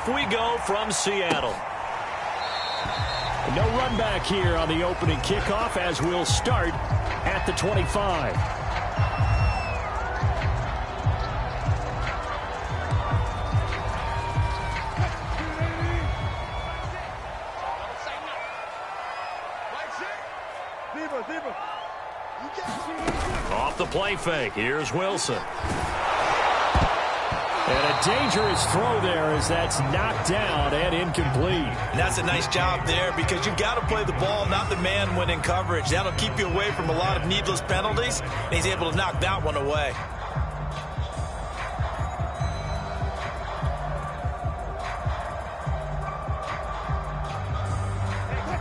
off we go from Seattle. No run back here on the opening kickoff as we'll start at the 25. Off the play fake. Here's Wilson. And a dangerous throw there as that's knocked down and incomplete. And that's a nice job there because you've got to play the ball, not the man when in coverage. That'll keep you away from a lot of needless penalties, and he's able to knock that one away.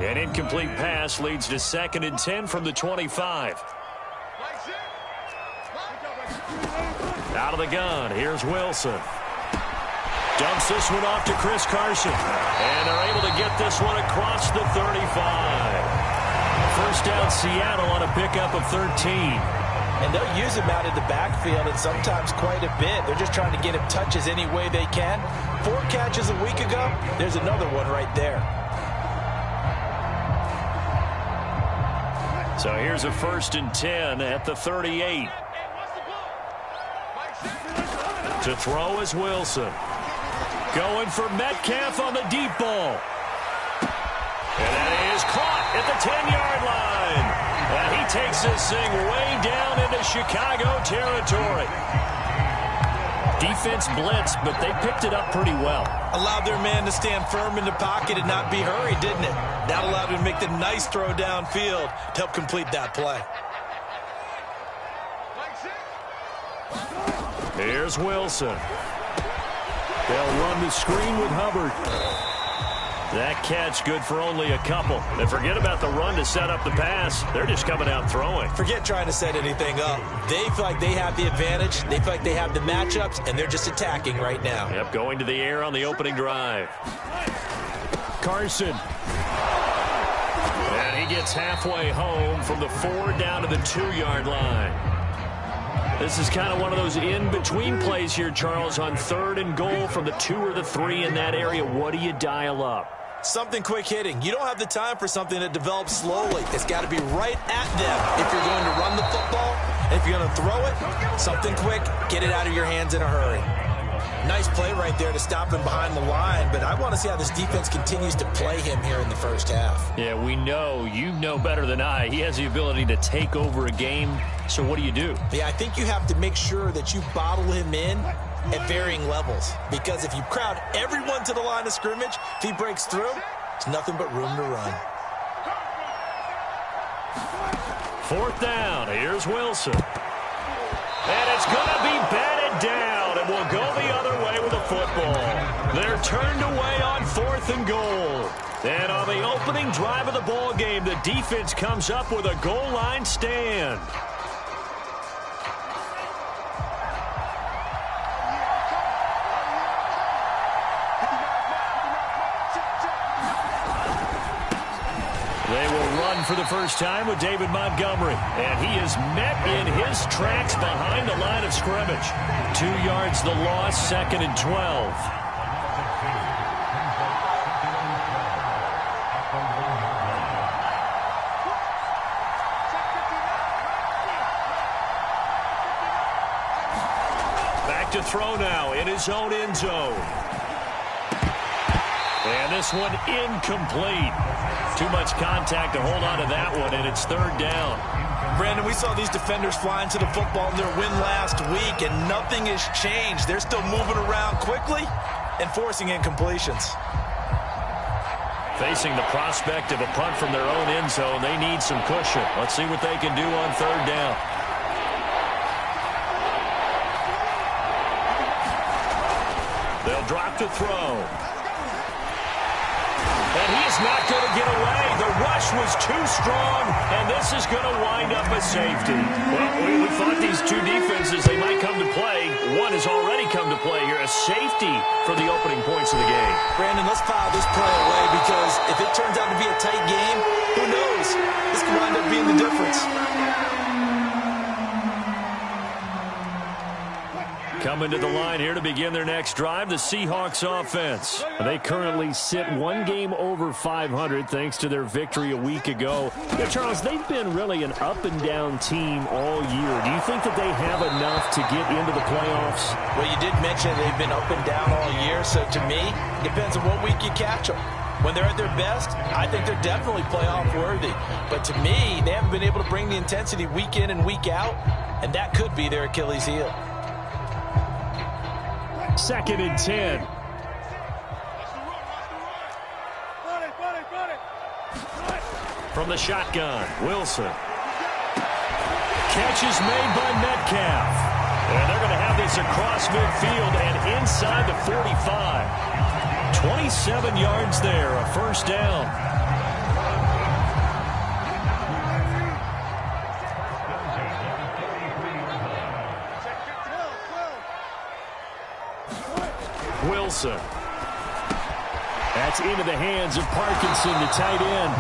An incomplete pass leads to 2nd and 10 from the 25. Out of the gun, here's Wilson. Dumps this one off to Chris Carson. And they're able to get this one across the 35. First down Seattle on a pickup of 13. And they'll use him out in the backfield and sometimes quite a bit. They're just trying to get him touches any way they can. 4 catches a week ago, there's another one right there. So here's a 1st and 10 at the 38. To throw is Wilson. Going for Metcalf on the deep ball. And that is caught at the 10-yard line. And he takes this thing way down into Chicago territory. Defense blitzed, but they picked it up pretty well. Allowed their man to stand firm in the pocket and not be hurried, didn't it? That allowed him to make the nice throw downfield to help complete that play. Here's Wilson. They'll run the screen with Hubbard. That catch good for only a couple. And forget about the run to set up the pass. They're just coming out throwing. Forget trying to set anything up. They feel like they have the advantage. They feel like they have the matchups, and they're just attacking right now. Yep, going to the air on the opening drive. Carson. And he gets halfway home from the 4 down to the 2-yard line. This is kind of one of those in-between plays here, Charles, on 3rd and goal from the 2 or the 3 in that area. What do you dial up? Something quick hitting. You don't have the time for something that develops slowly. It's got to be right at them if you're going to run the football. And if you're going to throw it, something quick, get it out of your hands in a hurry. Nice play right there to stop him behind the line, but I want to see how this defense continues to play him here in the first half. Yeah, we know. You know better than I. He has the ability to take over a game, so what do? Yeah, I think you have to make sure that you bottle him in at varying levels, because if you crowd everyone to the line of scrimmage, if he breaks through, it's nothing but room to run. 4th down. Here's Wilson. And it's going to be batted down, and we'll go the other way with the football. They're turned away on 4th and goal. And on the opening drive of the ball game, the defense comes up with a goal line stand. They will run for the first time with David Montgomery. And he is met in his tracks behind the line of scrimmage. 2 yards the loss, 2nd and 12. Back to throw now in his own end zone. And this one incomplete. Too much contact to hold on to that one, and it's 3rd down. Brandon, we saw these defenders flying to the football in their win last week, and nothing has changed. They're still moving around quickly and forcing incompletions. Facing the prospect of a punt from their own end zone, they need some cushion. Let's see what they can do on 3rd down. They'll drop to throw. And he's not going to get away. The rush was too strong, and this is going to wind up a safety. Well, we thought these two defenses, they might come to play. One has already come to play here, a safety for the opening points of the game. Brandon, let's file this play away because if it turns out to be a tight game, who knows? This could wind up being the difference. Coming to the line here to begin their next drive, the Seahawks offense. They currently sit one game over 500 thanks to their victory a week ago. Yeah, Charles, they've been really an up-and-down team all year. Do you think that they have enough to get into the playoffs? Well, you did mention they've been up and down all year, so to me, it depends on what week you catch them. When they're at their best, I think they're definitely playoff worthy. But to me, they haven't been able to bring the intensity week in and week out, and that could be their Achilles heel. 2nd and 10. From the shotgun, Wilson. Catch is made by Metcalf. And they're going to have this across midfield and inside the 45. 27 yards there, a first down. Wilson. That's into the hands of Parkinson, the tight end.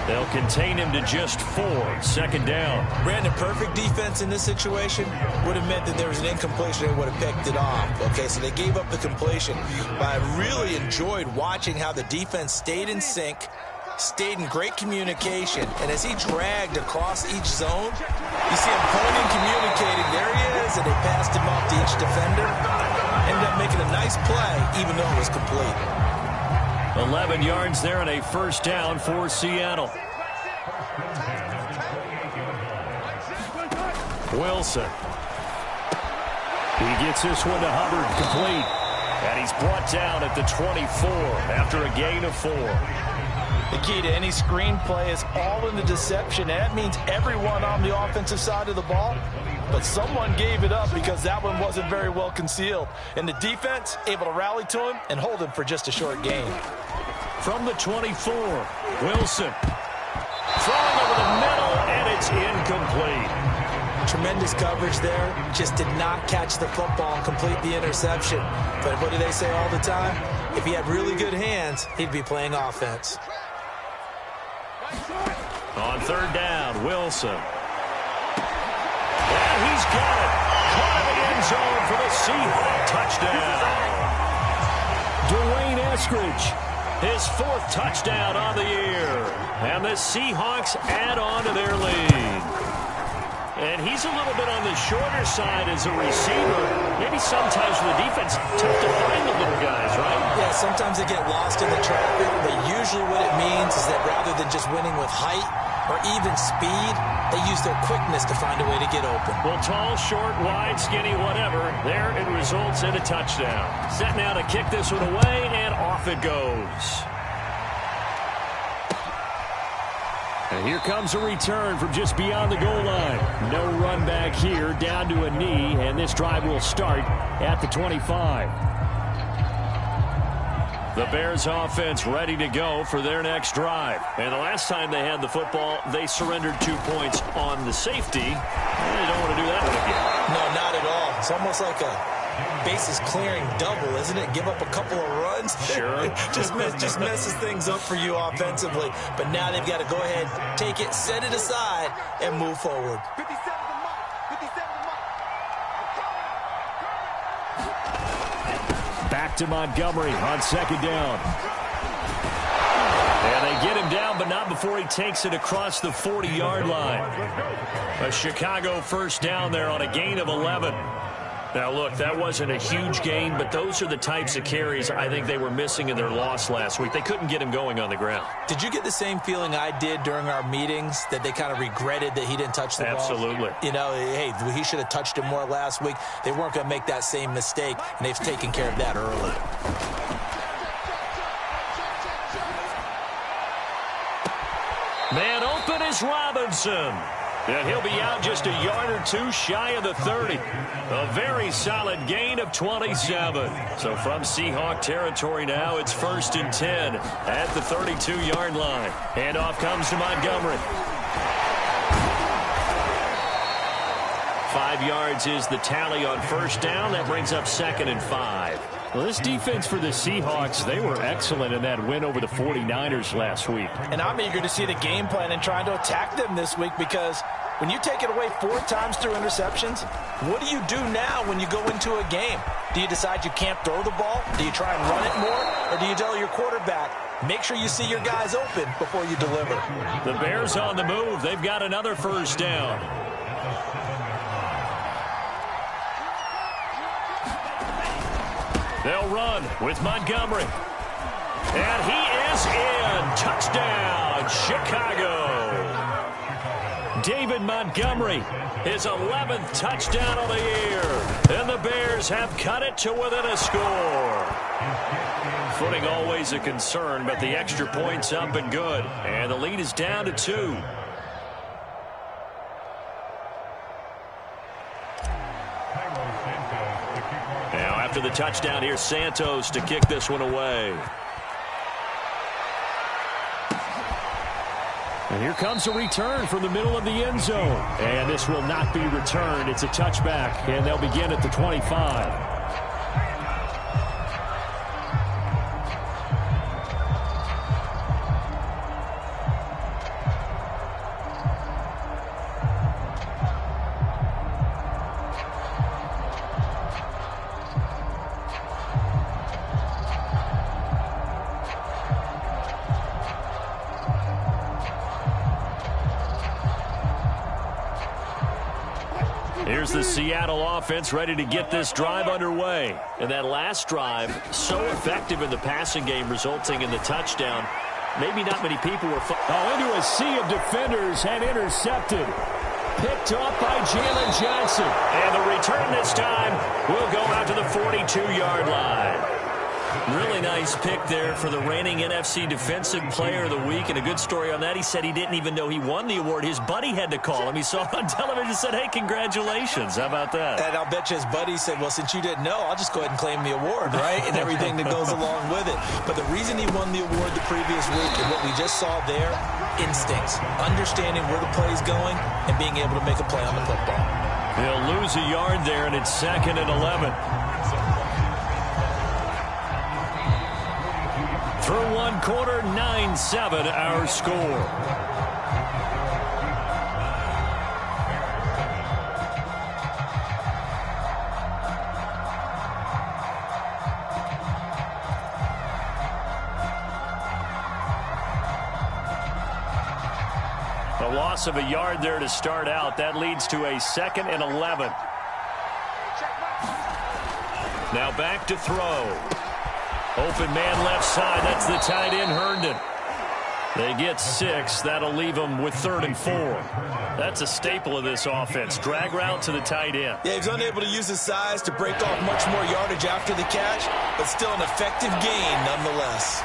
They'll contain him to just 4. 2nd down. Brandon, perfect defense in this situation would have meant that there was an incompletion. They would have picked it off. Okay, so they gave up the completion. But I really enjoyed watching how the defense stayed in sync, stayed in great communication, and as he dragged across each zone, you see him pointing, communicating. There he is, and they passed him off to each defender. Ended up making a nice play, even though it was complete. 11 yards there and a first down for Seattle. Wilson. He gets this one to Hubbard, complete. And he's brought down at the 24 after a gain of 4. The key to any screenplay is all in the deception. And that means everyone on the offensive side of the ball. But someone gave it up because that one wasn't very well concealed. And the defense able to rally to him and hold him for just a short gain. From the 24, Wilson. Throwing over the middle, and it's incomplete. Tremendous coverage there. Just did not catch the football and complete the interception. But what do they say all the time? If he had really good hands, he'd be playing offense. On 3rd down, Wilson. And he's got it. Caught in the end zone for the Seahawks touchdown. Dwayne Eskridge, his 4th touchdown on the year. And the Seahawks add on to their lead. And he's a little bit on the shorter side as a receiver. Maybe sometimes for the defense, tough to find the little guys, right? Yeah, sometimes they get lost in the traffic, but usually what it means is that rather than just winning with height or even speed, they use their quickness to find a way to get open. Well, tall, short, wide, skinny, whatever, there it results in a touchdown. Set now to kick this one away, and off it goes. And here comes a return from just beyond the goal line. No run back here, down to a knee, and this drive will start at the 25. The Bears offense ready to go for their next drive. And the last time they had the football, they surrendered 2 points on the safety. And they don't want to do that one again. No, not at all. It's almost like a bases clearing double, isn't it? Give up a couple of runs. Sure. just messes things up for you offensively. But now they've got to go ahead, take it, set it aside, and move forward. Back to Montgomery on 2nd down. And they get him down, but not before he takes it across the 40-yard line. A Chicago first down there on a gain of 11. Now, look, that wasn't a huge gain, but those are the types of carries I think they were missing in their loss last week. They couldn't get him going on the ground. Did you get the same feeling I did during our meetings, that they kind of regretted that he didn't touch the ball? Absolutely. You know, hey, he should have touched it more last week. They weren't going to make that same mistake, and they've taken care of that early. Man open is Robinson. And he'll be out just a yard or two shy of the 30. A very solid gain of 27. So from Seahawk territory now, it's 1st and 10 at the 32-yard line. And off comes to Montgomery. 5 yards is the tally on first down. That brings up 2nd and 5. Well, this defense for the Seahawks, they were excellent in that win over the 49ers last week. And I'm eager to see the game plan and trying to attack them this week, because When you take it away 4 times through interceptions, what do you do now when you go into a game? Do you decide you can't throw the ball? Do you try and run it more? Or do you tell your quarterback, make sure you see your guys open before you deliver? The Bears on the move. They've got another first down. They'll run with Montgomery. And he is in. Touchdown, Chicago. David Montgomery, his 11th touchdown of the year. And the Bears have cut it to within a score. Footing always a concern, but the extra point's up and good. And the lead is down to 2. Now after the touchdown, here's Santos to kick this one away. And here comes a return from the middle of the end zone. And this will not be returned. It's a touchback, and they'll begin at the 25. Here's the Seattle offense ready to get this drive underway. And that last drive, so effective in the passing game, resulting in the touchdown. Maybe not many people were... into a sea of defenders and intercepted. Picked off by Jalen Johnson. And the return this time will go out to the 42-yard line. Really nice pick there for the reigning NFC Defensive Player of the Week. And a good story on that, he said he didn't even know he won the award. His buddy had to call him. He saw it on television and said, hey, congratulations. How about that? And I'll bet you his buddy said, well, since you didn't know, I'll just go ahead and claim the award, right? And everything that goes along with it. But the reason he won the award the previous week and what we just saw there, instincts, understanding where the play is going and being able to make a play on the football. They'll lose a yard there, and it's 2nd and 11. Through one quarter, 9-7 our score. A loss of a yard there to start out. That leads to a 2nd and 11. Now back to throw. Open man left side. That's the tight end, Herndon. They get 6. That'll leave them with 3rd and 4. That's a staple of this offense. Drag route to the tight end. Yeah, he's unable to use his size to break off much more yardage after the catch, but still an effective gain nonetheless.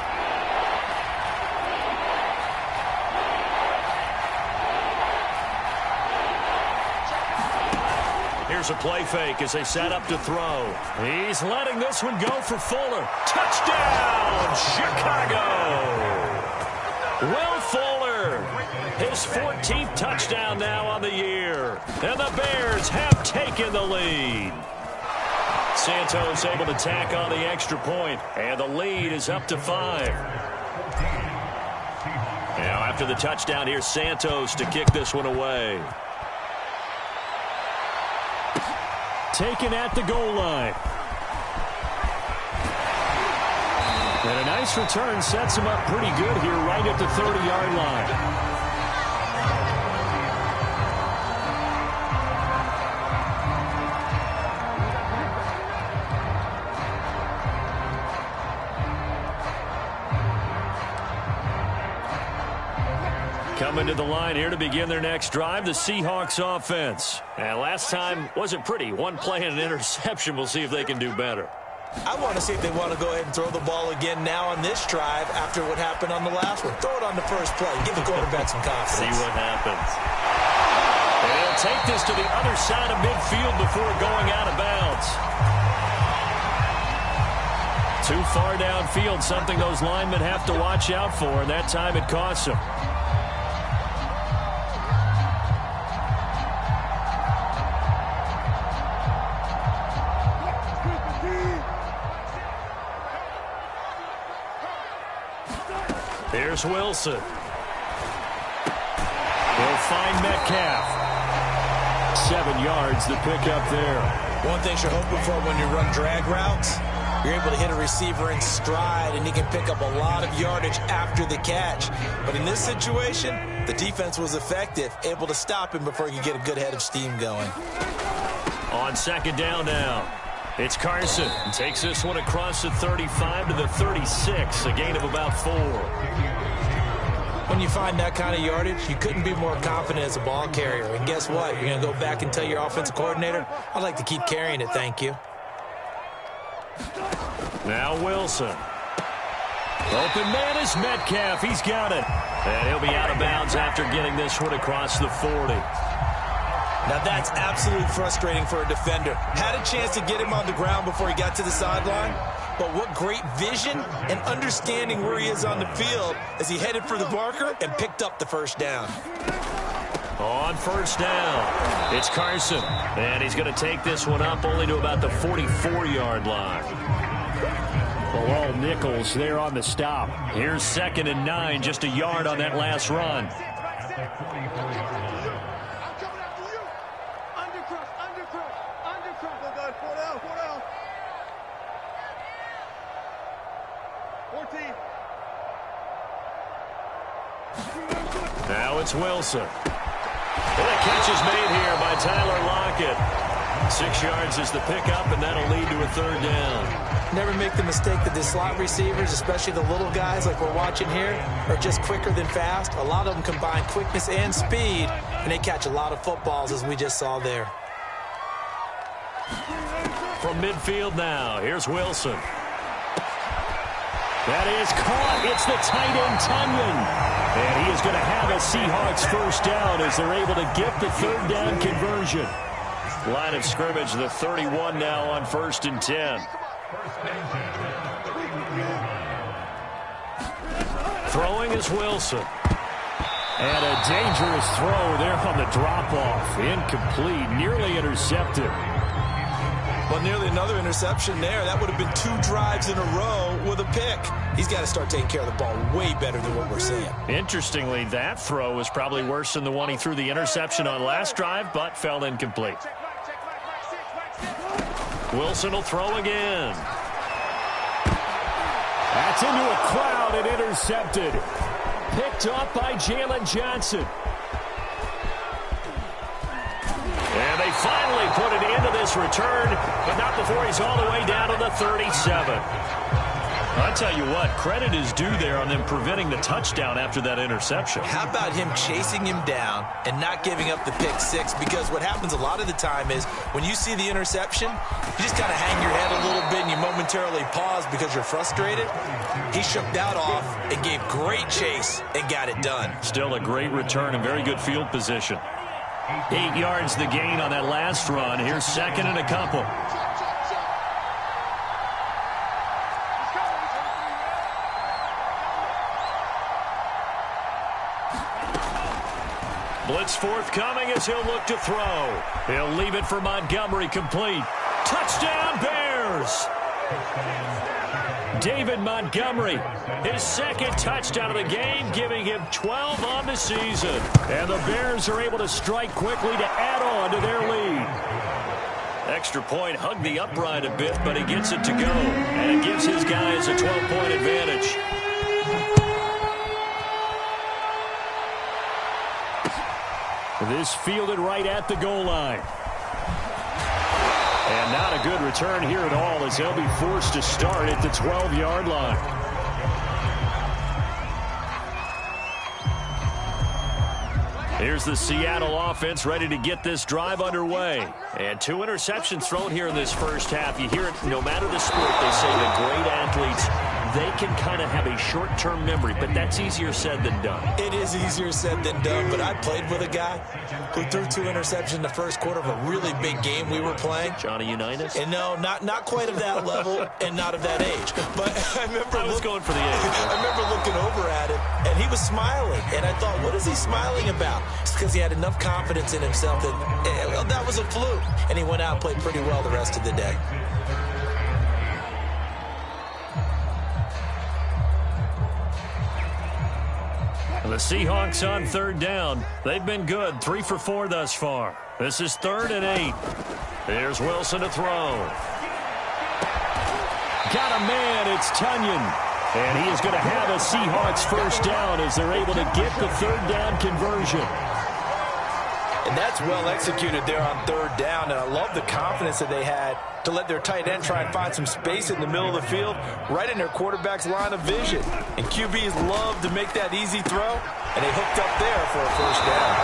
Here's a play fake as they set up to throw. He's letting this one go for Fuller. Touchdown, Chicago! Will Fuller, his 14th touchdown now on the year. And the Bears have taken the lead. Santos able to tack on the extra point, and the lead is up to 5. Now after the touchdown, here's Santos to kick this one away. Taken at the goal line. And a nice return sets him up pretty good here right at the 30-yard line. Coming to the line here to begin their next drive, the Seahawks offense. And last time wasn't pretty. One play and an interception. We'll see if they can do better. I want to see if they want to go ahead and throw the ball again now on this drive after what happened on the last one. Throw it on the first play. Give the quarterback some confidence. See what happens. And he'll take this to the other side of midfield before going out of bounds. Too far downfield, something those linemen have to watch out for, and that time it costs them. Here's Wilson. He'll find Metcalf. 7 yards to pick up there. One thing you're hoping for when you run drag routes, you're able to hit a receiver in stride, and he can pick up a lot of yardage after the catch. But in this situation, the defense was effective, able to stop him before he could get a good head of steam going. On second down now, it's Carson. Takes this one across the 35 to the 36, a gain of about 4. When you find that kind of yardage, you couldn't be more confident as a ball carrier. And guess what? You're going to go back and tell your offensive coordinator, I'd like to keep carrying it, thank you. Now Wilson. Open man is Metcalf. He's got it. And he'll be out of bounds after getting this one across the 40. Now that's absolutely frustrating for a defender. Had a chance to get him on the ground before he got to the sideline, but what great vision and understanding where he is on the field as he headed for the marker and picked up the first down. On first down, it's Carson, and he's going to take this one up only to about the 44-yard line. Well, all nickels there on the stop. Here's 2nd and 9, just a yard on that last run. Now it's Wilson. And the catch is made here by Tyler Lockett. 6 yards is the pickup, and that'll lead to a 3rd down. Never make the mistake that the slot receivers, especially the little guys like we're watching here, are just quicker than fast. A lot of them combine quickness and speed, and they catch a lot of footballs, as we just saw there. From midfield now, here's Wilson. That is caught. It's the tight end, Tunyon. And he is going to have a Seahawks first down as they're able to get the 3rd down conversion. Line of scrimmage, the 31 now on 1st and 10. Throwing is Wilson. And a dangerous throw there on the drop-off. Incomplete, nearly intercepted. Well, nearly another interception there. That would have been 2 drives in a row with a pick. He's got to start taking care of the ball way better than what we're seeing. Interestingly, that throw was probably worse than the one he threw the interception on last drive, but fell incomplete. Wilson will throw again. That's into a crowd and intercepted. Picked up by Jalen Johnson. And they finally put an end to this return, but not before he's all the way down to the 37. I'll tell you what, credit is due there on them preventing the touchdown after that interception. How about him chasing him down and not giving up the pick 6? Because what happens a lot of the time is when you see the interception, you just kind of hang your head a little bit and you momentarily pause because you're frustrated. He shook that off and gave great chase and got it done. Still a great return and very good field position. 8 yards the gain on that last run. Here's 2nd and a couple. Blitz forthcoming as he'll look to throw. He'll leave it for Montgomery, complete. Touchdown Bears! David Montgomery, his 2nd touchdown of the game, giving him 12 on the season. And the Bears are able to strike quickly to add on to their lead. Extra point hugged the upright a bit, but he gets it to go. And it gives his guys a 12-point advantage. This fielded right at the goal line. And not a good return here at all as they'll be forced to start at the 12-yard line. Here's the Seattle offense ready to get this drive underway. And 2 interceptions thrown here in this first half. You hear it no matter the sport, they say that great athletes, they can kind of have a short-term memory, but that's easier said than done. It is easier said than done, but I played with a guy who threw 2 interceptions in the first quarter of a really big game we were playing. Johnny Unitas? And no, not quite of that level and not of that age. But I was going for the age. I remember looking over at him, and he was smiling. And I thought, what is he smiling about? It's because he had enough confidence in himself that that was a fluke. And he went out and played pretty well the rest of the day. The Seahawks on third down. They've been good, 3 for 4 thus far. This is 3rd and 8. Here's Wilson to throw. Got a man, it's Tunyon. And he is going to have a Seahawks first down as they're able to get the third down conversion. And that's well executed there on third down, and I love the confidence that they had to let their tight end try and find some space in the middle of the field, right in their quarterback's line of vision. And QBs love to make that easy throw, and they hooked up there for a first down.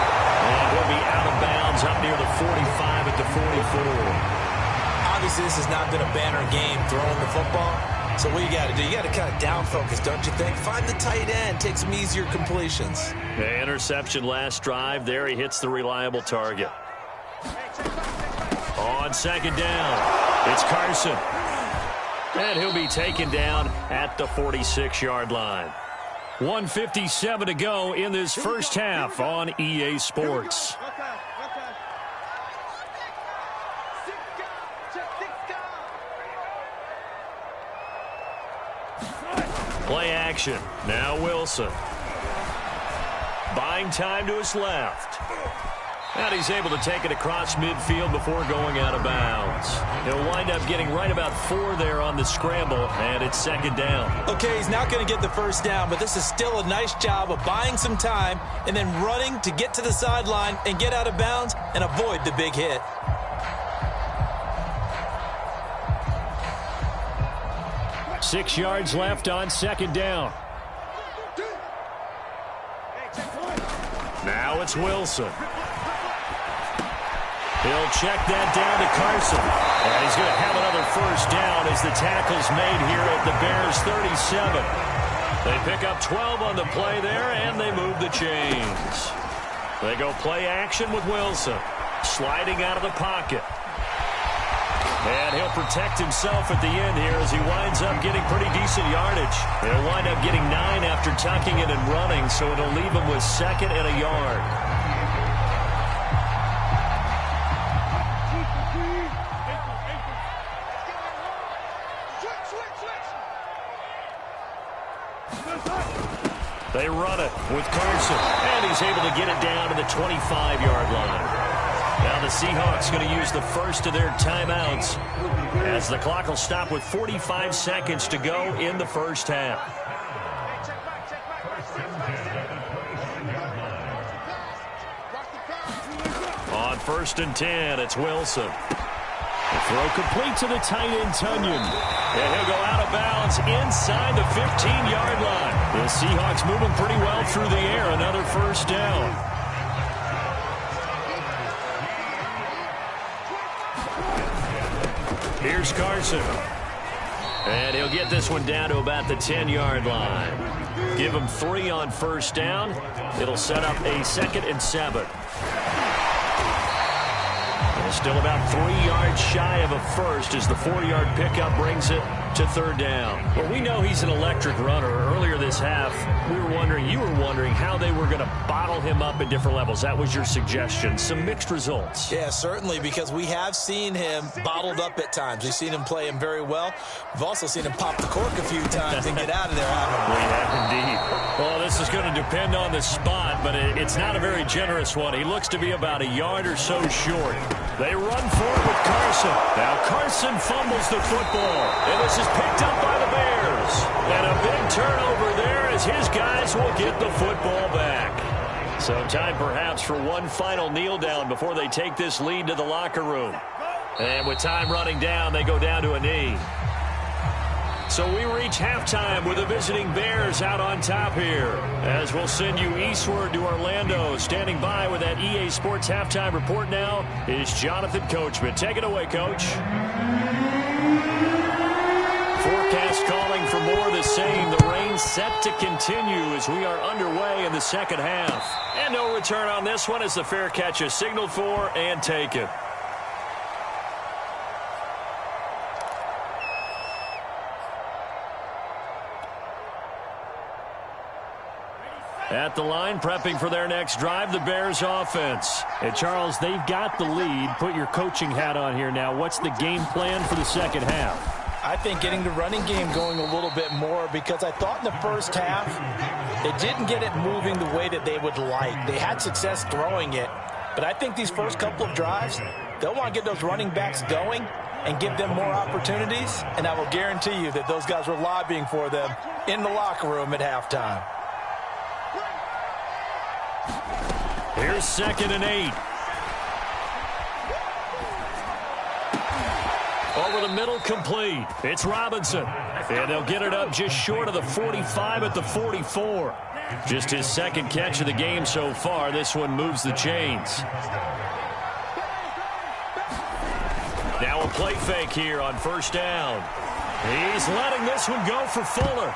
And he'll be out of bounds up near the 45 at the 44. Obviously, this has not been a banner game throwing the football. So what you got to do, you got to kind of down focus, don't you think? Find the tight end, take some easier completions. The interception last drive. There he hits the reliable target. On second down, it's Carson. And he'll be taken down at the 46-yard line. 1:57 to go in this first half on EA Sports. Play action. Now Wilson. Buying time to his left. And he's able to take it across midfield before going out of bounds. He'll wind up getting right about 4 there on the scramble, and it's second down. Okay, he's not going to get the first down, but this is still a nice job of buying some time and then running to get to the sideline and get out of bounds and avoid the big hit. Six yards left on second down. Now it's Wilson. He'll check that down to Carson. And he's going to have another first down as the tackle's made here at the Bears' 37. They pick up 12 on the play there, and they move the chains. They go play action with Wilson. Sliding out of the pocket. And he'll protect himself at the end here as he winds up getting pretty decent yardage. He'll wind up getting 9 after tucking it and running, so it'll leave him with 2nd and a yard. They run it with Carson, and he's able to get it down to the 25-yard line. Now the Seahawks going to use the first of their timeouts as the clock will stop with 45 seconds to go in the first half. On 1st and 10, it's Wilson. The throw complete to the tight end, Tunyon. And he'll go out of bounds inside the 15-yard line. The Seahawks moving pretty well through the air. Another first down. Here's Carson. And he'll get this one down to about the 10-yard line. Give him 3 on first down. It'll set up a 2nd and 7. And still about 3 yards shy of a first as the 4-yard pickup brings it to 3rd down. Well, we know he's an electric runner. Earlier this half, you were wondering how they were going to bottle him up at different levels. That was your suggestion. Some mixed results. Yeah, certainly, because we have seen him bottled up at times. We've seen him play him very well. We've also seen him pop the cork a few times and get out of there, haven't we? We have indeed. Well, this is going to depend on the spot, but it's not a very generous one. He looks to be about a yard or so short. They run forward with Carson. Now Carson fumbles the football, and this is picked up by the Bears. And a big turnover there as his guys will get the football back. So time perhaps for one final kneel down before they take this lead to the locker room. And with time running down, they go down to a knee. So we reach halftime with the visiting Bears out on top here. As we'll send you eastward to Orlando. Standing by with that EA Sports halftime report now is Jonathan Coachman. Take it away, Coach. Forecast calling for more of the same. The rain set to continue as we are underway in the second half. And no return on this one as the fair catch is signaled for and taken. At the line, prepping for their next drive, the Bears offense. And Charles, they've got the lead. Put your coaching hat on here now. What's the game plan for the second half? I think getting the running game going a little bit more, because I thought in the first half they didn't get it moving the way that they would like. They had success throwing it, but I think these first couple of drives, they'll want to get those running backs going and give them more opportunities, and I will guarantee you that those guys were lobbying for them in the locker room at halftime. Here's 2nd and 8. Over the middle, complete. It's Robinson. And they'll get it up just short of the 45 at the 44. Just his 2nd catch of the game so far. This one moves the chains. Now a play fake here on 1st down. He's letting this one go for Fuller.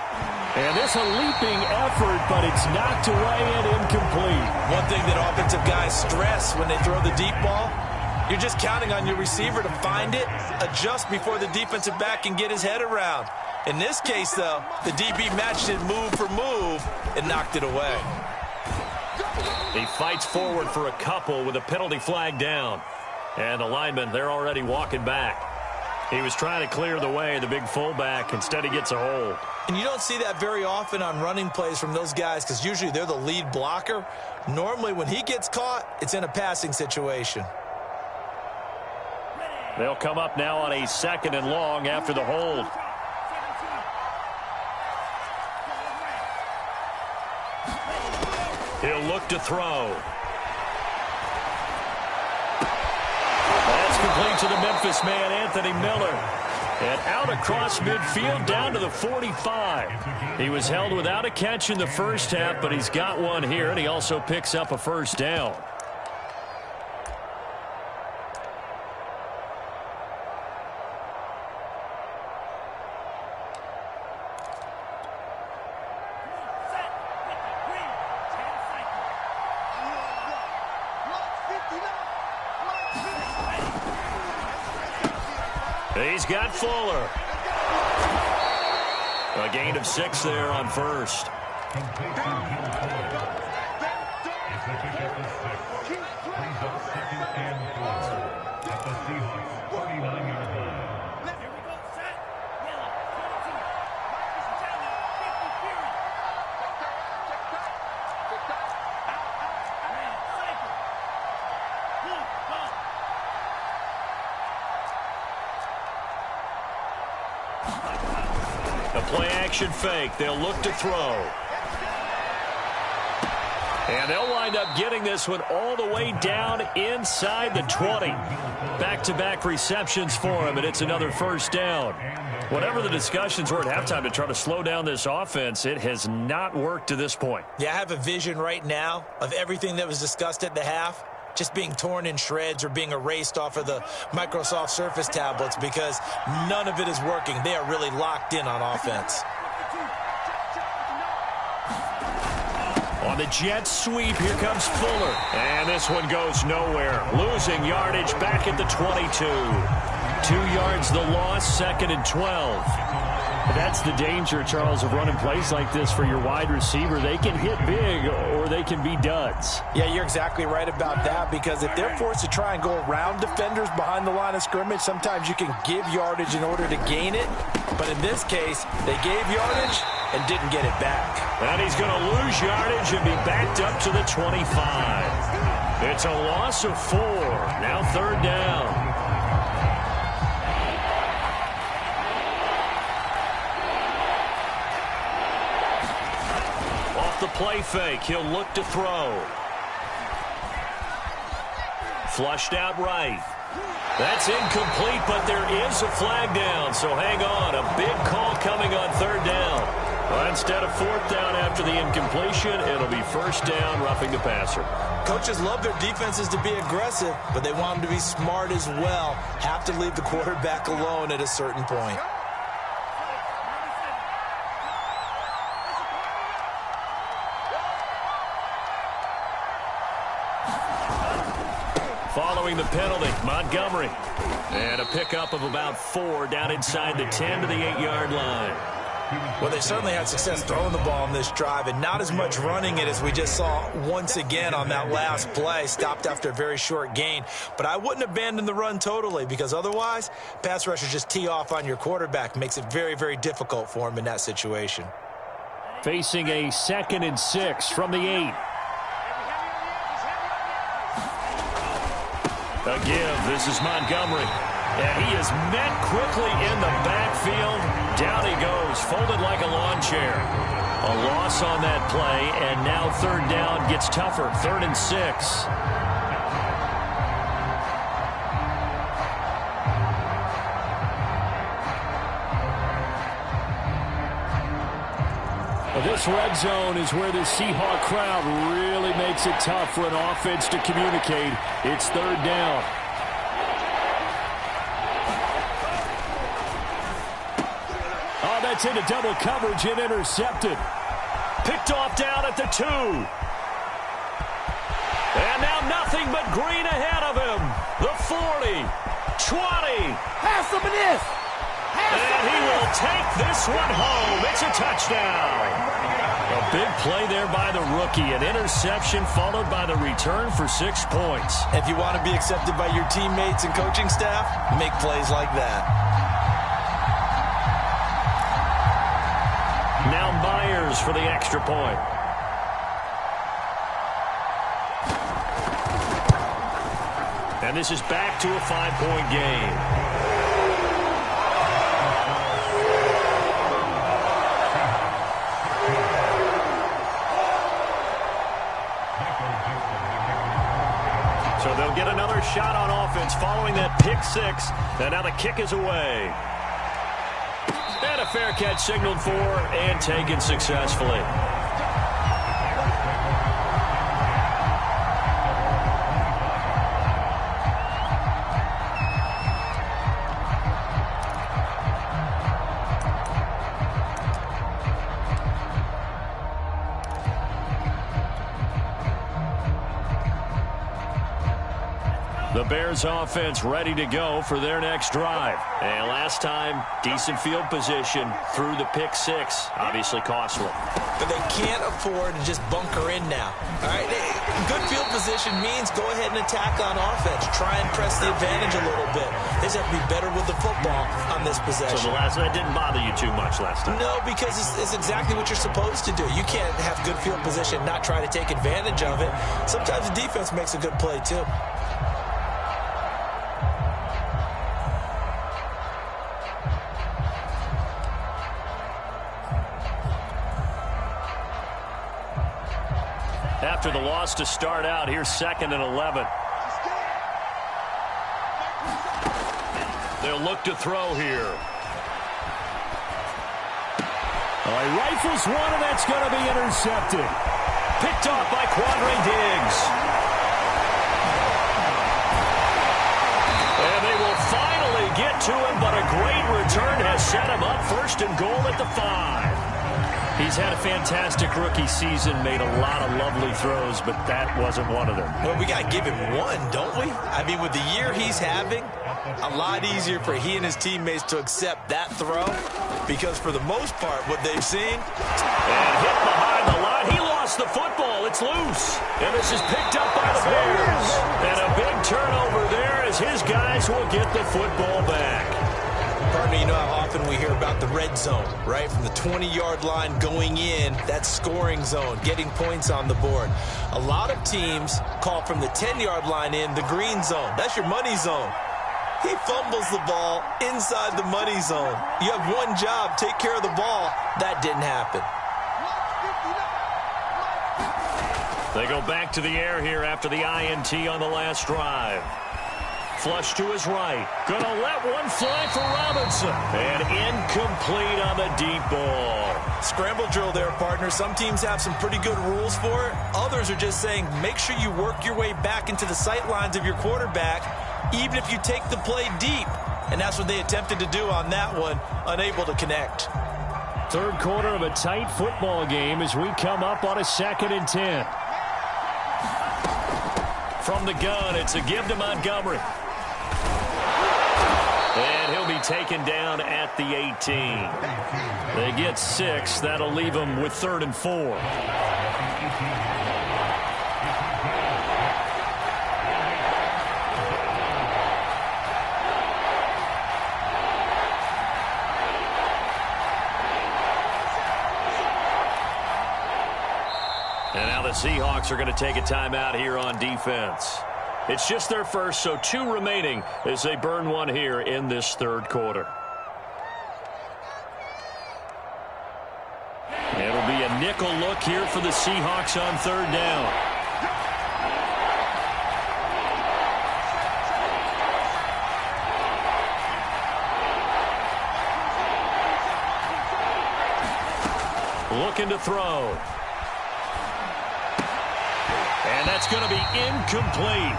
And this a leaping effort, but it's knocked away and incomplete. One thing that offensive guys stress when they throw the deep ball, you're just counting on your receiver to find it, adjust before the defensive back can get his head around. In this case, though, the DB matched it move for move and knocked it away. He fights forward for a couple with a penalty flag down. And the linemen, they're already walking back. He was trying to clear the way, the big fullback. Instead, he gets a hold. And you don't see that very often on running plays from those guys, because usually they're the lead blocker. Normally, when he gets caught, it's in a passing situation. They'll come up now on a 2nd and long after the hold. He'll look to throw. That's complete to the Memphis man, Anthony Miller. And out across midfield down to the 45. He was held without a catch in the first half, but he's got one here, and he also picks up a 1st down. He's got Fuller. A gain of 6 there on 1st. A play-action fake. They'll look to throw. And they'll wind up getting this one all the way down inside the 20. Back-to-back receptions for him, and it's another 1st down. Whatever the discussions were at halftime to try to slow down this offense, it has not worked to this point. Yeah, I have a vision right now of everything that was discussed at the half just being torn in shreds or being erased off of the Microsoft Surface tablets, because none of it is working. They are really locked in on offense. On the jet sweep, here comes Fuller. And this one goes nowhere. Losing yardage back at the 22. 2 yards the loss, 2nd and 12. That's the danger, Charles, of running plays like this for your wide receiver. They can hit big or they can be duds. Yeah, you're exactly right about that, because if they're forced to try and go around defenders behind the line of scrimmage, sometimes you can give yardage in order to gain it. But in this case, they gave yardage and didn't get it back. And he's going to lose yardage and be backed up to the 25. It's a loss of 4. Now 3rd down. The play fake. He'll look to throw. Flushed out right. That's incomplete, but there is a flag down, so hang on. A big call coming on 3rd down. But instead of 4th down after the incompletion, it'll be 1st down, roughing the passer. Coaches love their defenses to be aggressive, but they want them to be smart as well. Have to leave the quarterback alone at a certain point. Following the penalty, Montgomery. And a pickup of about 4 down inside the 10 to the 8-yard line. Well, they certainly had success throwing the ball on this drive and not as much running it as we just saw once again on that last play. Stopped after a very short gain. But I wouldn't abandon the run totally because otherwise, pass rushers just tee off on your quarterback. Makes it very, very difficult for him in that situation. Facing a 2nd and 6 from the 8. A give. This is Montgomery. And he is met quickly in the backfield. Down he goes, folded like a lawn chair. A loss on that play, and now 3rd down gets tougher. 3rd and 6. This red zone is where the Seahawk crowd really makes it tough for an offense to communicate. It's 3rd down. Oh, that's into double coverage and intercepted. Picked off down at the 2. And now nothing but green ahead of him. The 40, 20. Pass him in this. And he will take this one home. It's a touchdown. A big play there by the rookie. An interception followed by the return for 6 points. If you want to be accepted by your teammates and coaching staff, make plays like that. Now Myers for the extra point. And this is back to a 5-point game. So they'll get another shot on offense following that pick 6. And now the kick is away. And a fair catch signaled for and taken successfully. The Bears offense ready to go for their next drive. And last time, decent field position through the pick 6. Obviously costly. But they can't afford to just bunker in now. All right, good field position means go ahead and attack on offense. Try and press the advantage a little bit. They just have to be better with the football on this possession. So that didn't bother you too much last time? No, because it's exactly what you're supposed to do. You can't have good field position, not try to take advantage of it. Sometimes the defense makes a good play too. After the loss to start out, here's 2nd and 11. They'll look to throw here. Oh, he rifles one, and that's going to be intercepted. Picked off by Quandre Diggs. And they will finally get to him, but a great return has set him up 1st and goal at the 5. He's had a fantastic rookie season, made a lot of lovely throws, but that wasn't one of them. Well, we got to give him one, don't we? I mean, with the year he's having, a lot easier for he and his teammates to accept that throw because for the most part, what they've seen. And hit behind the line. He lost the football. It's loose. And this is picked up by the Bears. And a big turnover there as his guys will get the football back. Pardon me, you know how often we hear about the red zone, right? From the 20-yard line going in, that scoring zone, getting points on the board. A lot of teams call from the 10-yard line in the green zone. That's your money zone. He fumbles the ball inside the money zone. You have one job, take care of the ball. That didn't happen. They go back to the air here after the INT on the last drive. Flush to his right. Gonna let one fly for Robinson. And incomplete on the deep ball. Scramble drill there, partner. Some teams have some pretty good rules for it. Others are just saying make sure you work your way back into the sight lines of your quarterback, even if you take the play deep. And that's what they attempted to do on that one, unable to connect. 3rd quarter of a tight football game as we come up on a 2nd and 10. From the gun, it's a give to Montgomery. And he'll be taken down at the 18. They get 6. That'll leave them with 3rd and 4. And now the Seahawks are going to take a timeout here on defense. It's just their first, so 2 remaining as they burn one here in this 3rd quarter. It'll be a nickel look here for the Seahawks on 3rd down. Looking to throw. And that's going to be incomplete.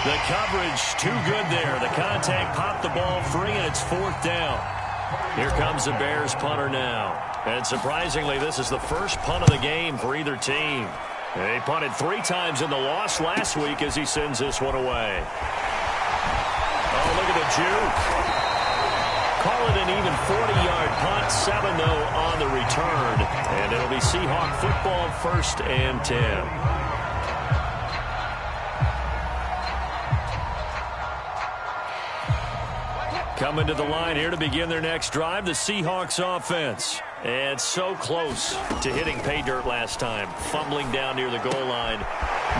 The coverage too good there. The contact popped the ball free, and it's 4th down. Here comes the Bears punter now. And surprisingly, this is the first punt of the game for either team. They punted 3 times in the loss last week as he sends this one away. Oh, look at the juke. Call it an even 40-yard punt, 7 though on the return. And it'll be Seahawk football, 1st and 10. Coming to the line here to begin their next drive, the Seahawks offense. And so close to hitting pay dirt last time, fumbling down near the goal line.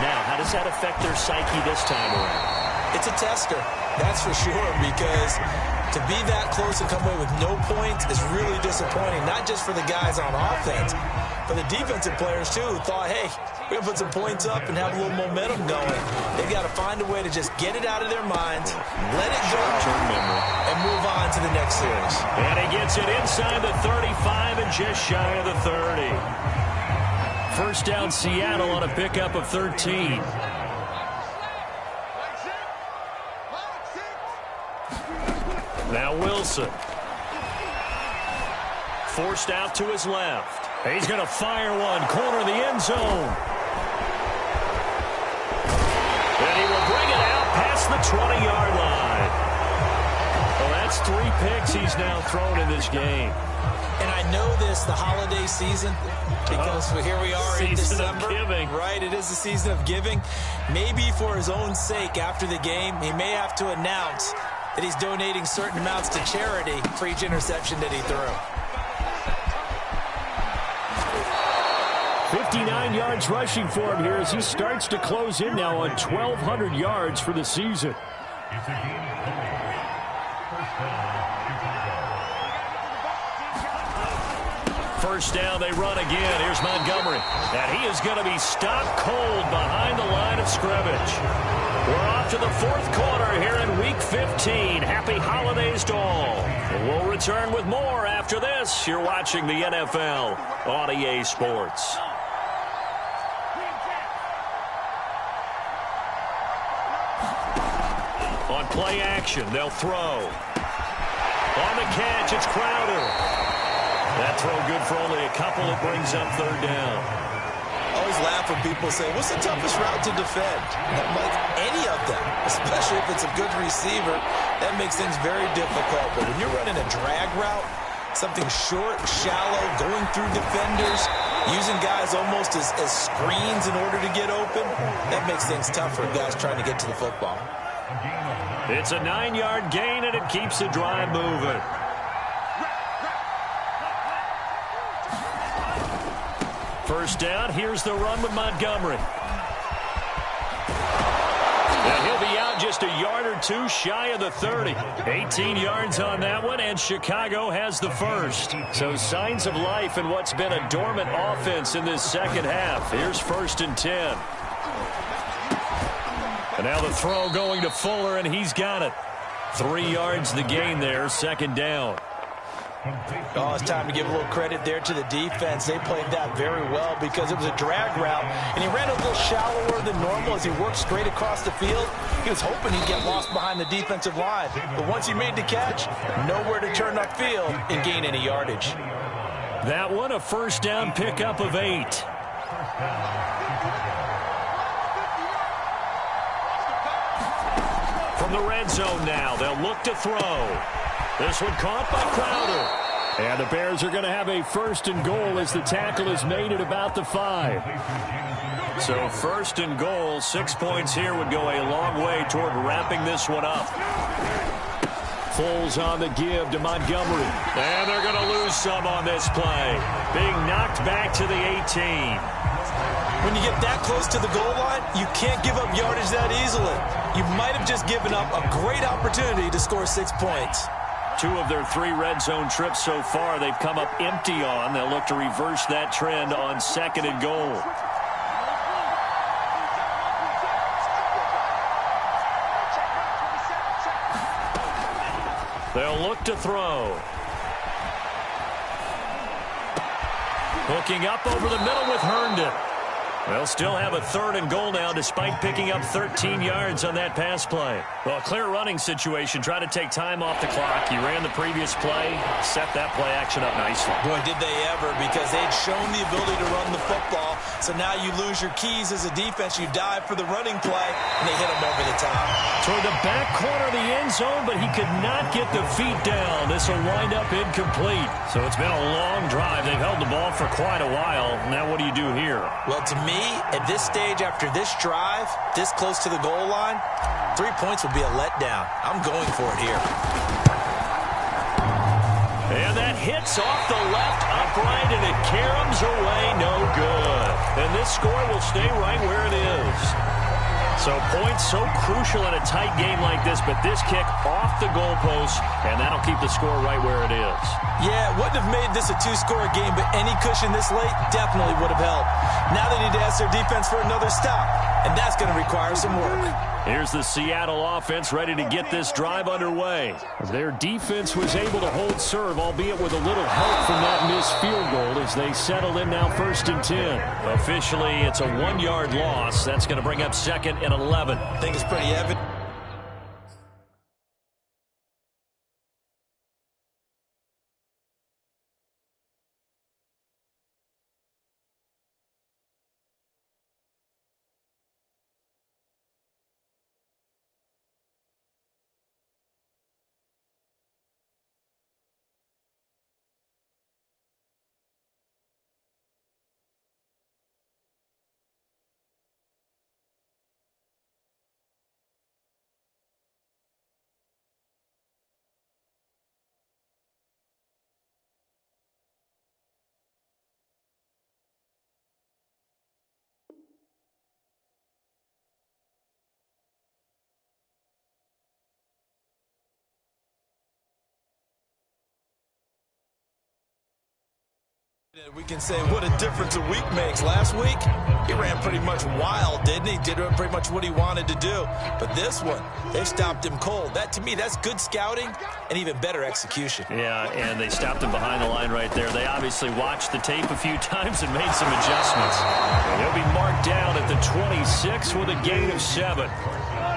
Now, how does that affect their psyche this time around? It's a tester, that's for sure, because to be that close and come away with no points is really disappointing, not just for the guys on offense, but the defensive players, too, who thought, hey, we're going to put some points up and have a little momentum going. They've got to find a way to just get it out of their minds, let it go, and move on to the next series. And he gets it inside the 35 and just shy of the 30. 1st down Seattle on a pickup of 13. Now Wilson. Forced out to his left. He's going to fire one, corner of the end zone. And he will bring it out past the 20-yard line. Well, that's 3 picks he's now thrown in this game. And I know this, the holiday season, because here we are in December. Right, it is the season of giving. Maybe for his own sake after the game, he may have to announce that he's donating certain amounts to charity for each interception that he threw. 59 yards rushing for him here as he starts to close in now on 1,200 yards for the season. First down, they run again. Here's Montgomery. And he is going to be stopped cold behind the line of scrimmage. We're off to the 4th quarter here in Week 15. Happy holidays to all. And we'll return with more after this. You're watching the NFL on EA Sports. On play action, they'll throw. On the catch, it's Crowder. That throw good for only a couple. It brings up 3rd down. I always laugh when people say, what's the toughest route to defend? And I'm like, any of them, especially if it's a good receiver, that makes things very difficult. But when you're running a drag route, something short, shallow, going through defenders, using guys almost as screens in order to get open, that makes things tough for guys trying to get to the football. It's a 9-yard gain, and it keeps the drive moving. First down, here's the run with Montgomery. And he'll be out just a yard or 2 shy of the 30. 18 yards on that one, and Chicago has the first. So signs of life in what's been a dormant offense in this second half. Here's 1st and 10. And now the throw going to Fuller, and he's got it. 3 yards the gain there, 2nd down. Oh, it's time to give a little credit there to the defense. They played that very well because it was a drag route, and he ran a little shallower than normal as he worked straight across the field. He was hoping he'd get lost behind the defensive line, but once he made the catch, nowhere to turn upfield and gain any yardage. That one, a 1st down pickup of 8. From the red zone now, they'll look to throw. This one caught by Crowder. And the Bears are going to have a first and goal as the tackle is made at about the 5. So first and goal, 6 points here would go a long way toward wrapping this one up. Foles on the give to Montgomery. And they're going to lose some on this play. Being knocked back to the 18. When you get that close to the goal line, you can't give up yardage that easily. You might have just given up a great opportunity to score 6 points. 2 of their 3 red zone trips so far they've come up empty on. They'll look to reverse that trend on second and goal. They'll look to throw. Hooking up over the middle with Herndon. They'll still have a third and goal now despite picking up 13 yards on that pass play. Well, a clear running situation. Try to take time off the clock. He ran the previous play, set that play action up nicely. Boy, did they ever, because they'd shown the ability to run the football. So now you lose your keys as a defense. You dive for the running play, and they hit him over the top. Toward the back corner of the end zone, but he could not get the feet down. This will wind up incomplete. So it's been a long drive. They've held the ball for quite a while. Now what do you do here? Well, to me, at this stage after this drive, this close to the goal line, 3 points would be a letdown. I'm going for it here. And that hits off the left upright, and it caroms away, no good. And this score will stay right where it is. So points so crucial in a tight game like this, but this kick off the goalpost, and that'll keep the score right where it is. Yeah, it wouldn't have made this a 2-score game, but any cushion this late definitely would have helped. Now they need to ask their defense for another stop, and that's going to require some work. Here's the Seattle offense ready to get this drive underway. Their defense was able to hold serve, albeit with a little help from that missed field goal as they settle in now 1st and 10. Officially, it's a 1-yard loss. That's going to bring up 2nd and 11. I think it's pretty evident. We can say what a difference a week makes. Last week, he ran pretty much wild, didn't he? Did pretty much what he wanted to do. But this one, they stopped him cold. That, to me, that's good scouting and even better execution. Yeah, and they stopped him behind the line right there. They obviously watched the tape a few times and made some adjustments. And he'll be marked down at the 26 with a gain of 7.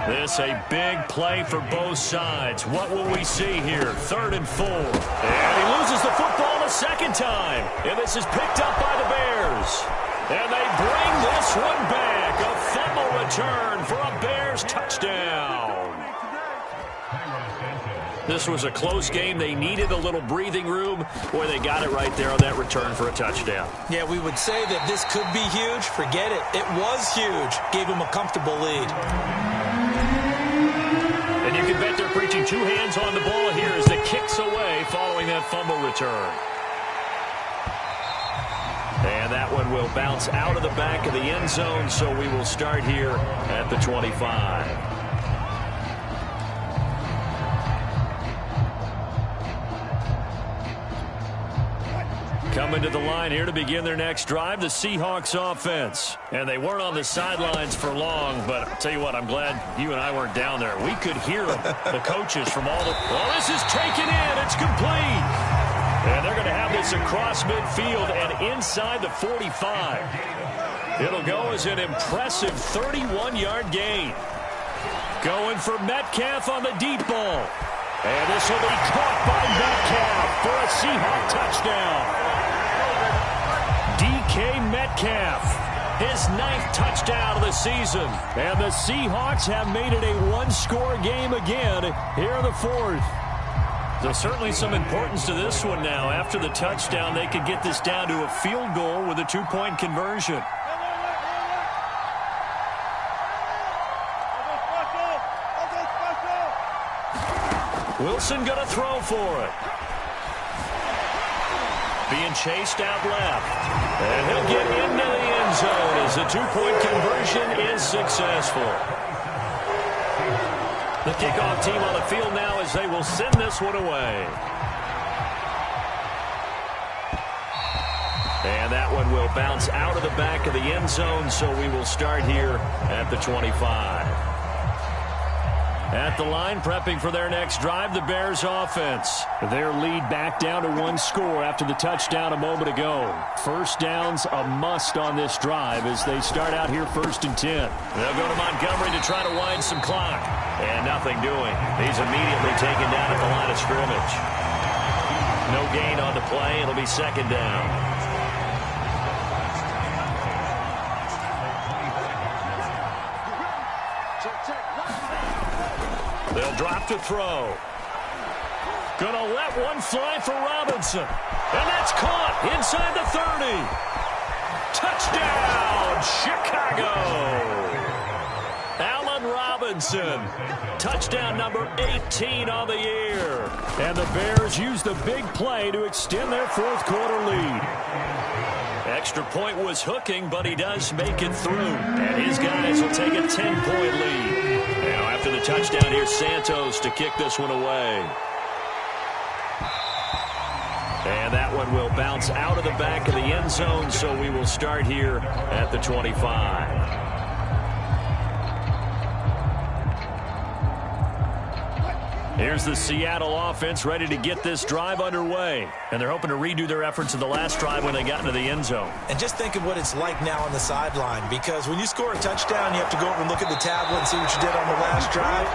This a big play for both sides. What will we see here? 3rd and 4. And he loses the football a second time. And this is picked up by the Bears. And they bring this one back. A fumble return for a Bears touchdown. This was a close game. They needed a little breathing room. Boy, they got it right there on that return for a touchdown. Yeah, we would say that this could be huge. Forget it. It was huge. Gave him a comfortable lead. And you can bet they're preaching 2 hands on the ball here as the kick's away following that fumble return. And that one will bounce out of the back of the end zone, so we will start here at the 25. Coming to the line here to begin their next drive, the Seahawks offense. And they weren't on the sidelines for long, but I'll tell you what, I'm glad you and I weren't down there. We could hear them, the coaches from all the... Well, this is taken in. It's complete. And they're going to have this across midfield and inside the 45. It'll go as an impressive 31-yard gain. Going for Metcalf on the deep ball. And this will be caught by Metcalf for a Seahawk touchdown. DK Metcalf, his 9th touchdown of the season. And the Seahawks have made it a 1-score game again here in the 4th. So certainly some importance to this one now. After the touchdown, they could get this down to a field goal with a two-point conversion. Wilson going to throw for it. Being chased out left. And he'll get into the end zone as the two-point conversion is successful. The kickoff team on the field now as they will send this one away. And that one will bounce out of the back of the end zone, so we will start here at the 25. At the line, prepping for their next drive, the Bears offense. Their lead back down to one score after the touchdown a moment ago. First down's a must on this drive as they start out here 1st and 10. They'll go to Montgomery to try to wind some clock. And nothing doing. He's immediately taken down at the line of scrimmage. No gain on the play. It'll be 2nd down. They'll drop to throw. Gonna let one fly for Robinson. And that's caught inside the 30. Touchdown, Chicago. Allen Robinson. Touchdown number 18 on the year. And the Bears use the big play to extend their 4th quarter lead. Extra point was hooking, but he does make it through. And his guys will take a 10-point lead. Now after the touchdown, here's Santos to kick this one away. And that one will bounce out of the back of the end zone, so we will start here at the 25. Here's the Seattle offense ready to get this drive underway. And they're hoping to redo their efforts in the last drive when they got into the end zone. And just think of what it's like now on the sideline, because when you score a touchdown, you have to go over and look at the tablet and see what you did on the last drive.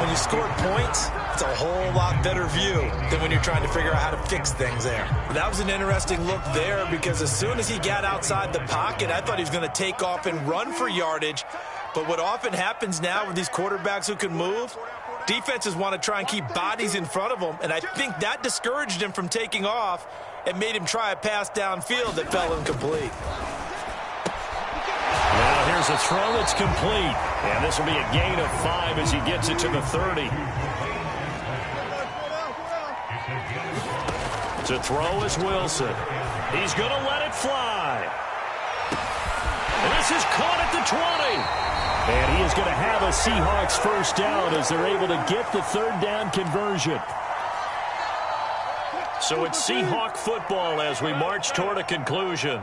When you scored points, it's a whole lot better view than when you're trying to figure out how to fix things there. That was an interesting look there, because as soon as he got outside the pocket, I thought he was going to take off and run for yardage. But what often happens now with these quarterbacks who can move, defenses want to try and keep bodies in front of them, and I think that discouraged him from taking off and made him try a pass downfield that fell incomplete. Now here's a throw that's complete, and this will be a gain of 5 as he gets it to the 30. To throw is Wilson. He's going to let it fly. And this is caught at the 20. And he is going to have a Seahawks first down as they're able to get the 3rd down conversion. So it's Seahawk football as we march toward a conclusion.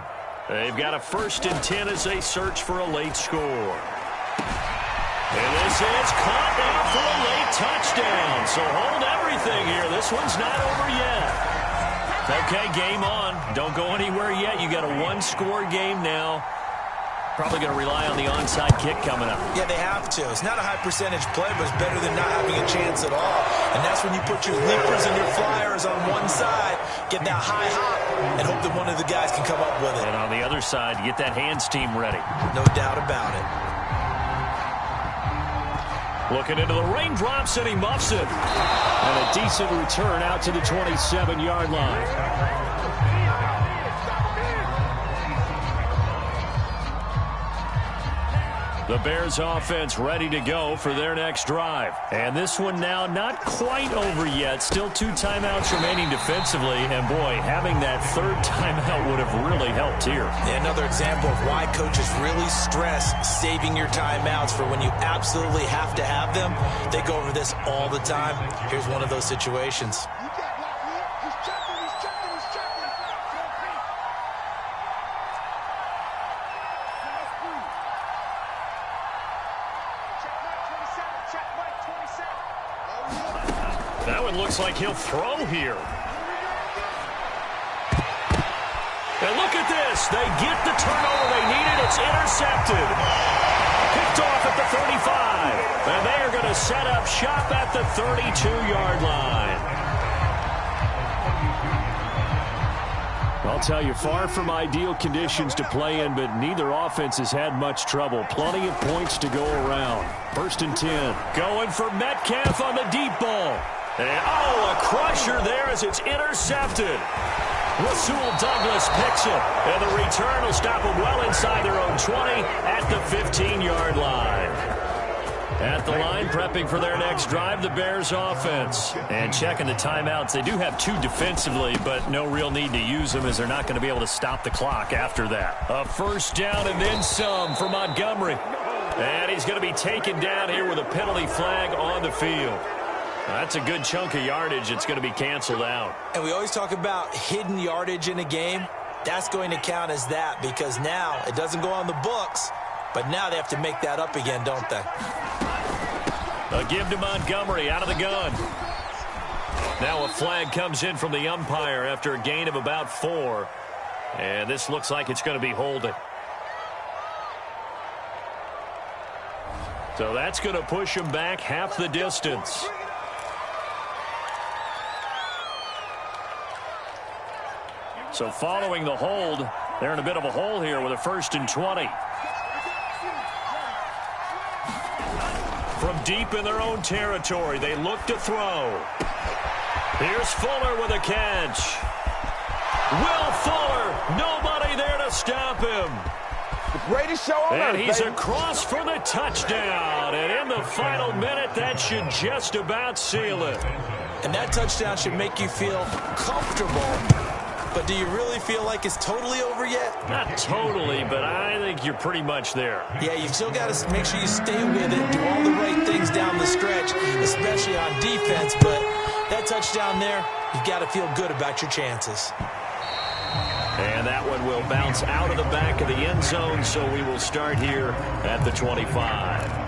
They've got a 1st and 10 as they search for a late score. And this is caught now for a late touchdown. So hold everything here. This one's not over yet. Okay, game on. Don't go anywhere yet. You got a 1-score game now. Probably going to rely on the onside kick coming up. Yeah, they have to. It's not a high percentage play, but it's better than not having a chance at all. And that's when you put your leapers and your flyers on one side, get that high hop, and hope that one of the guys can come up with it. And on the other side, get that hands team ready. No doubt about it. Looking into the raindrops, and he muffs it. And a decent return out to the 27-yard line. The Bears offense ready to go for their next drive. And this one now not quite over yet. Still 2 timeouts remaining defensively. And, boy, having that 3rd timeout would have really helped here. Yeah, another example of why coaches really stress saving your timeouts for when you absolutely have to have them. They go over this all the time. Here's one of those situations. That one looks like he'll throw here. And look at this. They get the turnover they needed. It's intercepted. Picked off at the 35. And they are going to set up shop at the 32-yard line. I'll tell you, far from ideal conditions to play in, but neither offense has had much trouble. Plenty of points to go around. 1st and 10. Going for Metcalf on the deep ball. And, oh, a crusher there as it's intercepted. Rasul Douglas picks it, and the return will stop them well inside their own 20 at the 15-yard line. At the line, prepping for their next drive, the Bears offense. And checking the timeouts. They do have 2 defensively, but no real need to use them as they're not going to be able to stop the clock after that. A first down and then some for Montgomery. And he's going to be taken down here with a penalty flag on the field. That's a good chunk of yardage. It's going to be canceled out. And we always talk about hidden yardage in a game. That's going to count as that because now it doesn't go on the books, but now they have to make that up again, don't they? A give to Montgomery out of the gun. Now a flag comes in from the umpire after a gain of about 4. And this looks like it's going to be holding. So that's going to push him back half the distance. So following the hold, they're in a bit of a hole here with a 1st and 20. From deep in their own territory, they look to throw. Here's Fuller with a catch. Will Fuller, nobody there to stop him. The greatest show on earth, and he's baby. across for the touchdown. And in the final minute, that should just about seal it. And that touchdown should make you feel comfortable. But do you really feel like it's totally over yet? Not totally, but I think you're pretty much there. Yeah, you've still got to make sure you stay with it, do all the right things down the stretch, especially on defense. But that touchdown there, you've got to feel good about your chances. And that one will bounce out of the back of the end zone, so we will start here at the 25.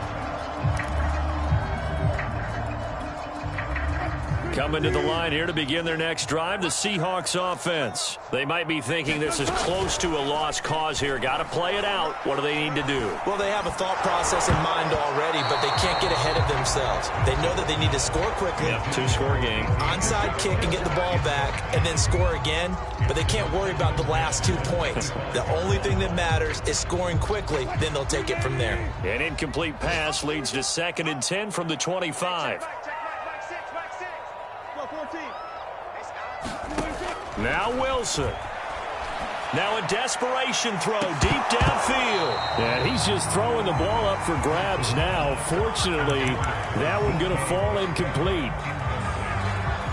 Coming to the line here to begin their next drive, the Seahawks offense. They might be thinking this is close to a lost cause here. Got to play it out. What do they need to do? Well, they have a thought process in mind already, but they can't get ahead of themselves. They know that they need to score quickly. Yep, 2-score game. Onside kick and get the ball back and then score again, but they can't worry about the last 2 points. The only thing that matters is scoring quickly, then they'll take it from there. An incomplete pass leads to 2nd and 10 from the 25. Now Wilson. Now a desperation throw deep downfield. And he's just throwing the ball up for grabs now. Fortunately, that one going to fall incomplete.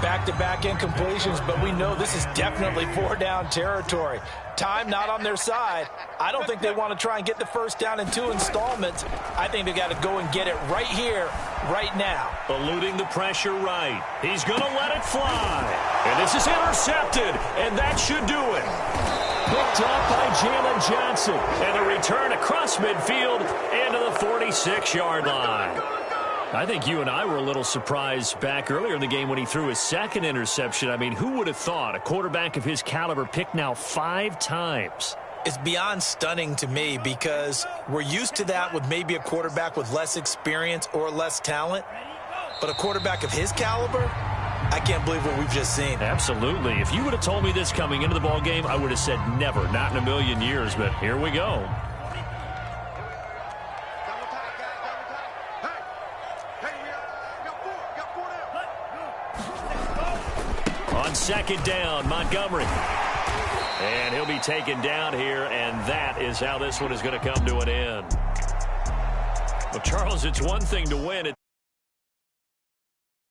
Back-to-back incompletions, but we know this is definitely 4-down territory. Time not on their side. I don't think they want to try and get the first down in 2 installments. I think they got to go and get it right here, right now. Eluding the pressure right. He's going to let it fly. And this is intercepted, and that should do it. Picked up by Jalen Johnson. And a return across midfield into the 46-yard line. I think you and I were a little surprised back earlier in the game when he threw his 2nd interception. I mean, who would have thought a quarterback of his caliber picked now 5 times? It's beyond stunning to me because we're used to that with maybe a quarterback with less experience or less talent. But a quarterback of his caliber, I can't believe what we've just seen. Absolutely. If you would have told me this coming into the ball game, I would have said never, not in a million years. But here we go. On 2nd down, Montgomery. And he'll be taken down here, and that is how this one is going to come to an end. Well, Charles, it's one thing to win.